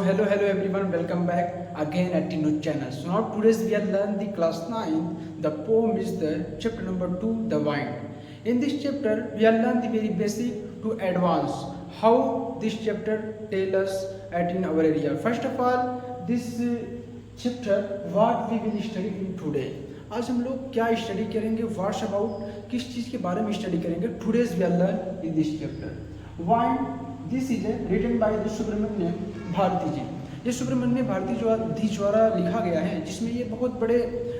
hello everyone, welcome back again at Tinu channel. So now today's we are learn the class 9. The poem is the chapter number 2, the wind. In this chapter we are learn the very basic to advance how this chapter tell us at in our area. First of all, this chapter what we will study in today. आज हम लोग क्या study करेंगे, what's about किस चीज़ के बारे में study करेंगे. Today's we are learn in this chapter wind. This is written by the Subramaniam Bharati ji. ये सुब्रमण्यम भारती जी द्वारा लिखा गया है, जिसमें ये बहुत बड़े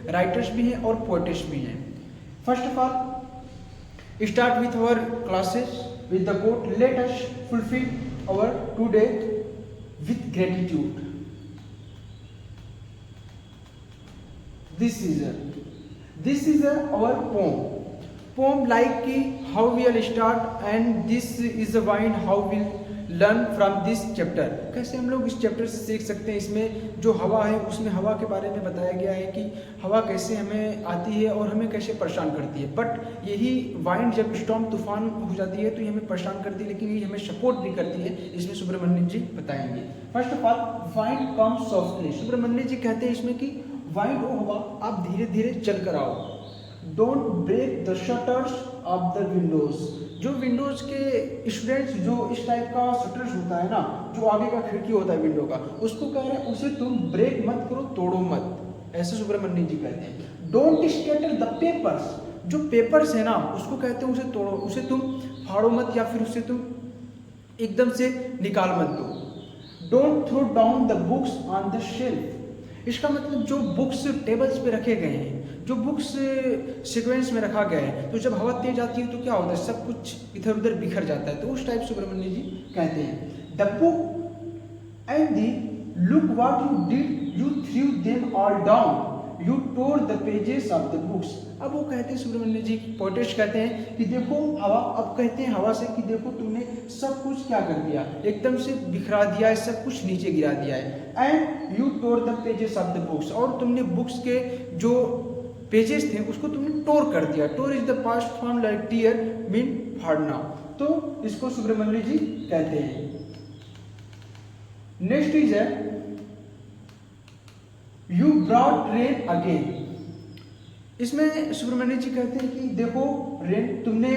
राइटर्स भी हैं और पोएट्स भी हैं. First of all start with our classes with the quote, let us fulfil our today with gratitude. This is our poem like how we will start, and this is the wind how we learn from this chapter. कैसे हम लोग इस chapter से सीख सकते हैं. इसमें जो हवा है उसमें हवा के बारे में बताया गया है कि हवा कैसे हमें आती है और हमें कैसे परेशान करती है. बट यही वाइंड जब स्टॉर्म तूफान हो जाती है तो ये हमें परेशान करती है, लेकिन ये हमें सपोर्ट भी करती है. इसमें सुब्रमण्यम जी बताएंगे. First of all wind comes softly. Subramaniam ji कहते हैं इसमें कि वाइंड ओ हवा आप धीरे धीरे चल कर आओ. Don't break the shutters of the windows. जो विंडोज के स्टूडेंट्स जो इस टाइप का शटर्स होता है ना, जो आगे का खिड़की होता है विंडो का, उसको कह रहे हैं उसे तुम ब्रेक मत करो, तोड़ो मत. ऐसे सुब्रमण्यम जी कहते हैं. Don't scatter the papers. जो पेपर्स है ना उसको कहते हैं उसे तोड़ो, उसे तुम फाड़ो मत या फिर उसे तुम एकदम से निकाल मत दो. Don't throw down the books on the shelf. इसका मतलब जो बुक्स टेबल्स पे रखे गए हैं, जो बुक्स सीक्वेंस में रखा गया है, तो जब हवा तेज आती है तो क्या होता है, सब कुछ इधर उधर बिखर जाता है. तो उस टाइप सुब्रमण्यम जी कहते हैं. The book and the look what you did, you through them all down, you tore the pages of the books. अब वो कहते हैं सुब्रमण्यम जी पोएट्स कहते हैं कि देखो हवा, अब कहते हैं हवा से कि देखो तुमने सब कुछ क्या कर दिया, एकदम से बिखरा दिया है, सब कुछ नीचे गिरा दिया है. And you tore the pages of the books. और तुमने बुक्स के जो पेजेस थे उसको तुमने टोर कर दिया. Tore is the past form like tear mean फाड़ना. तो इसको सुब्रमण्यम जी कहते हैं. नेक्स्ट इज है यू ब्रॉट रेन अगेन. इसमें सुब्रमण्यम जी कहते हैं कि देखो रेन तुमने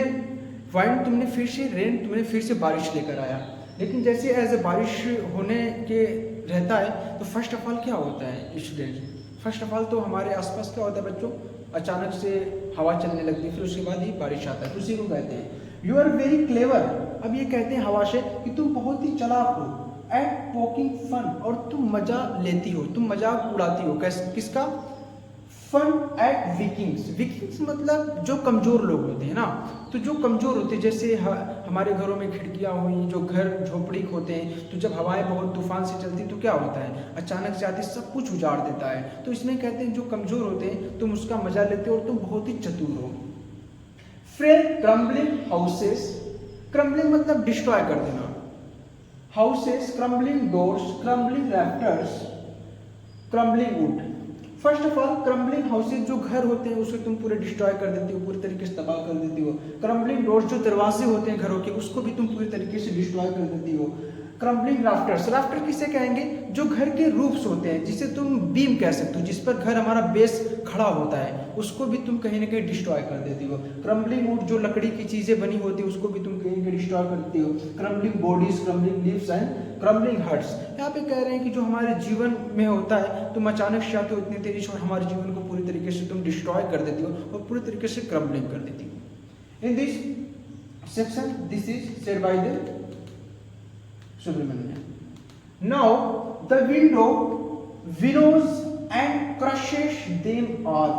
वाइंड तुमने फिर से रेन तुमने फिर से बारिश लेकर आया. लेकिन जैसे एज ए बारिश होने के रहता है तो फर्स्ट ऑफ ऑल क्या होता है स्टूडेंट, फर्स्ट ऑफ ऑल तो हमारे आसपास क्या होता है बच्चों, अचानक से हवा चलने लगती है, फिर उसके बाद ही बारिश आता है. तो उसी को कहते हैं यू आर वेरी क्लेवर. अब ये कहते हैं हवा से कि तुम बहुत ही चालाक हो. एट पोकिंग फन, और तुम मजा लेती हो, तुम मजाक उड़ाती हो. किसका? Fun at Vikings. विकिंग्स मतलब जो कमजोर लोग होते हैं ना, तो जो कमजोर होते हैं, जैसे हमारे घरों में खिड़कियां हुई, जो घर झोपड़ी होते हैं, तो जब हवाएं बहुत तूफान से चलती तो क्या होता है, अचानक से आते सब कुछ उजाड़ देता है. तो इसमें कहते हैं जो कमजोर होते हैं तुम उसका मजा लेते हो और तुम बहुत ही चतुर हो. Frail crumbling houses. क्रम्बलिंग मतलब डिस्ट्रॉय कर देना. Houses, crumbling doors, crumbling rafters, crumbling wood. First of all crumbling houses जो घर होते हैं उसको तुम पूरे डिस्ट्रॉय कर देती हो, पूरी तरीके से तबाह कर देती हो. क्रम्बलिंग डोर्स जो दरवाजे होते हैं घरों के, उसको भी तुम पूरी तरीके से डिस्ट्रॉय कर देती हो. Crumbling rafters. राफ्टर किसे कहेंगे? जो घर के रूफ्स होते हैं, जिसे तुम बीम कह सकते हो, जिस पर घर हमारा बेस खड़ा होता है, उसको भी तुम कहीं ना कहीं डिस्ट्रॉय कर देती हो. क्रम्बलिंग वुड जो लकड़ी की चीजें बनी होती है उसको भी तुम कहीं ना कहीं डिस्ट्रॉय कर देती हो. Crumbling bodies, crumbling leaves and crumbling hearts. यहाँ पे कह रहे हैं कि जो हमारे जीवन में होता है तुम अचानक से आते हो इतनी तेजी से और हमारे जीवन को पूरी तरीके से तुम डिस्ट्रॉय कर देती हो और पूरी तरीके से क्रम्बलिंग कर देती हो. In this section this is said by the Subramaniam. Now the window winnows and crushes them all.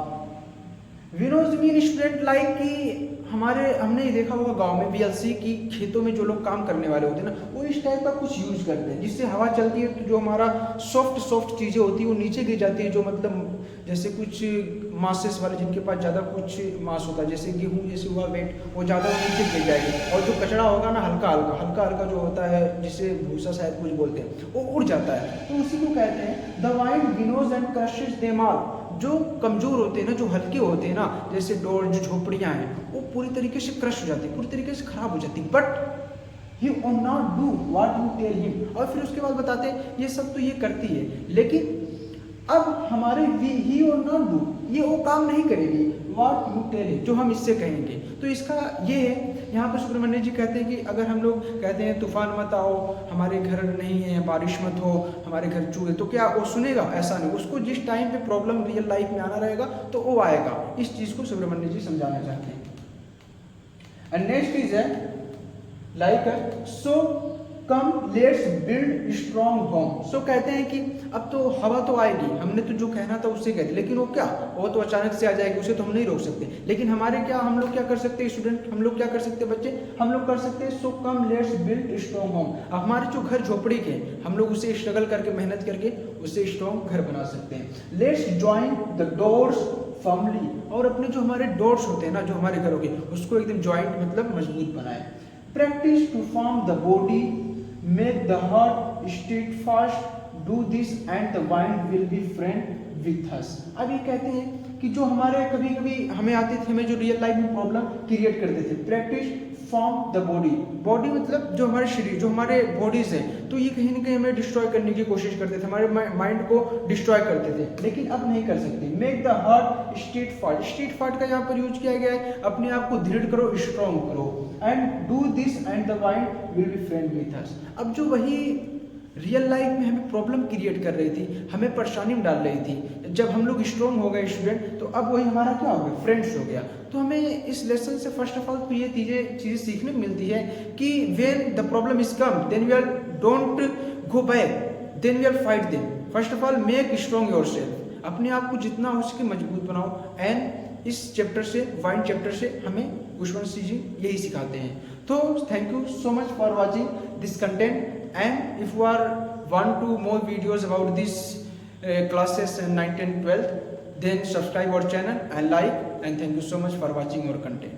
Winnows mean student like कि हमने देखा होगा गांव में VLC की खेतों में जो लोग काम करने वाले होते हैं ना, वो इस टाइप का कुछ यूज करते हैं जिससे हवा चलती है तो जो हमारा सॉफ्ट चीजें होती है वो नीचे गिर जाती है. जो मतलब जैसे कुछ मासेस वाले जिनके पास ज़्यादा कुछ मास होता है, जैसे गेहूँ जैसे हुआ वेट, वो ज़्यादा नीचे गिर जाएगी. और जो कचरा होगा ना हल्का हल्का जो होता है जिसे भूसा शायद कुछ बोलते हैं, वो उड़ जाता है. तो उसी को कहते हैं the wind winnows and crushes them all. जो कमजोर होते हैं ना, जो हल्के होते हैं ना, जैसे डोर जो झोपड़ियाँ हैं, वो पूरी तरीके से क्रश हो जाती है, पूरी तरीके से खराब हो जाती है. But he will not do what you tell him, और फिर उसके बाद बताते हैं ये सब तो ये करती है, लेकिन अब हमारे ही और नॉट डू, ये वो काम नहीं करेगी व्हाट यू टेल हिम, जो हम इससे कहेंगे। तो इसका ये है, यहाँ पर सुब्रमण्य जी कहते हैं कि अगर हम लोग कहते हैं तूफान मत आओ, हमारे घर नहीं है, बारिश मत हो, हमारे घर चूहे, तो क्या वो सुनेगा? ऐसा नहीं, उसको जिस टाइम पे प्रॉब्लम रियल लाइफ में आना रहेगा तो वो आएगा। इस चीज़ को सुब्रमण्य जी समझाना चाहते हैं। एंड नेक्स्ट इज है like so come let's build strong home. So कहते हैं कि अब तो हवा तो आएगी, हमने तो जो कहना था उससे कहते, लेकिन वो क्या, वो तो अचानक से आ जाएगी, उसे तो हम नहीं रोक सकते। लेकिन हमारे क्या, हम लोग क्या कर सकते हैं स्टूडेंट, हम लोग क्या कर सकते हैं बच्चे, हम लोग कर सकते हैं so come let's build strong home. हमारे जो घर झोपड़ी के, हम लोग उसे स्ट्रगल करके, मेहनत करके उसे स्ट्रॉन्ग घर बना सकते हैं। Let's join the doors firmly, और अपने जो हमारे डोर्स होते हैं ना, जो हमारे घरों के, उसको एकदम ज्वाइंट मतलब मजबूत बनाए। Practice to form the body, make the heart steadfast, do this and the mind will be friend with us। अब ये कहते हैं कि जो हमारे कभी कभी हमें आते थे, हमें जो रियल लाइफ में प्रॉब्लम क्रिएट करते थे, practice form the body, body मतलब जो हमारे शरीर, जो हमारे बॉडीज हैं, तो ये कहीं ना कहीं हमें डिस्ट्रॉय करने की कोशिश करते थे, हमारे माइंड को डिस्ट्रॉय करते थे, लेकिन अब नहीं कर सकते। Make the heart steadfast, steadfast का यहाँ पर यूज किया गया है, अपने आप को दृढ़ करो, स्ट्रॉन्ग करो। And do this and the mind will be friend with us. अब जो वही रियल लाइफ में हमें प्रॉब्लम क्रिएट कर रही थी, हमें परेशानी में डाल रही थी, जब हम लोग स्ट्रॉन्ग हो गए स्टूडेंट, तो अब वही हमारा क्या हो गया, फ्रेंड्स हो गया। तो हमें इस लेसन से फर्स्ट ऑफ ऑल तो ये चीज़ें सीखने को मिलती है कि when the problem is come then we are don't go back, then we are fight them. First of all make strong yourself, अपने आप को जितना हो सके मजबूत बनाओ। एंड इस चैप्टर से, वाइंड चैप्टर से हमें कुशवंत जी यही सिखाते हैं। तो thank you so much for watching this content, and if you are want to more videos about this classes 9th and 12th, then subscribe our channel and like, and thank you so much for watching our content.